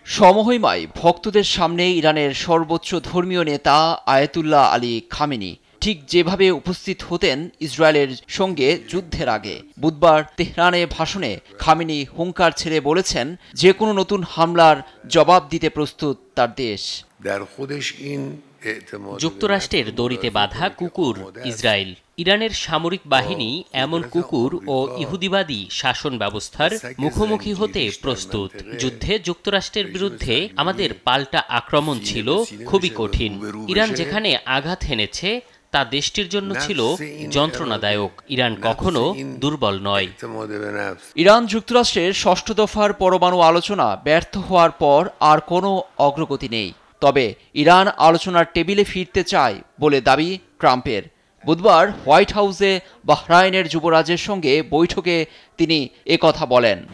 সমমহিমায় ভক্তদের সামনে ইরানের সর্বোচ্চ ধর্মীয় নেতা আয়াতুল্লাহ আলী খামেনি ঠিক যেভাবে উপস্থিত হতেন ইসরায়েলের সঙ্গে যুদ্ধের আগে, বুধবার তেহরানে ভাষণে খামেনি হুঙ্কার ছেড়ে বলেছেন যে কোনো নতুন হামলার জবাব দিতে প্রস্তুত তার দেশ। যুক্তরাষ্ট্রের দড়িতে বাঁধা কুকুর ইসরায়েল। ইরানের সামরিক বাহিনী এমন কুকুর ও ইহুদিবাদী শাসন ব্যবস্থার মুখোমুখি হতে প্রস্তুত। যুদ্ধে যুক্তরাষ্ট্রের বিরুদ্ধে আমাদের পাল্টা আক্রমণ ছিল খুবই কঠিন। ইরান যেখানে আঘাত হেনেছে তা দেশটির জন্য ছিল যন্ত্রণাদায়ক। ইরান কখনো দুর্বল নয়। ইরান যুক্তরাষ্ট্রের ষষ্ঠ দফার পরমাণু আলোচনা ব্যর্থ হওয়ার পর আর কোনো অগ্রগতি নেই। তবে ইরান আলোচনার টেবিলে ফিরতে চায় বলে দাবি ট্রাম্পের। বুধবার হোয়াইট হাউসে বাহরাইনের যুবরাজের সঙ্গে বৈঠকে তিনি একথা বলেন।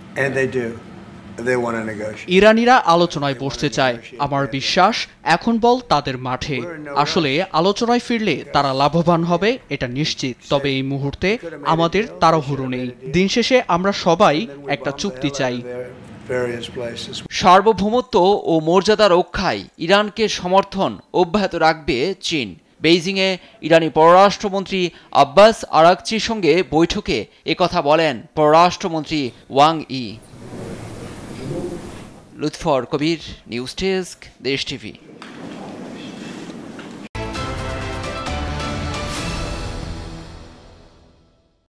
ইরানিরা আলোচনায় বসতে চায়। আমার বিশ্বাস এখন বল তাদের মাঠে। আসলে আলোচনায় ফিরলে তারা লাভবান হবে এটা নিশ্চিত। তবে এই মুহূর্তে আমাদের তাড়াহুড়ো নেই। দিন শেষে আমরা সবাই একটা চুক্তি চাই। সার্বভৌমত্ব ও মর্যাদা রক্ষায় ইরানকে সমর্থন অব্যাহত রাখবে চীন। বেইজিংয়ে ইরানি পররাষ্ট্রমন্ত্রী আব্বাস আরাকচির সঙ্গে বৈঠকে একথা বলেন পররাষ্ট্রমন্ত্রী ওয়াং ই। লুৎফর কবির, নিউজ ডেস্ক, দেশ টিভি।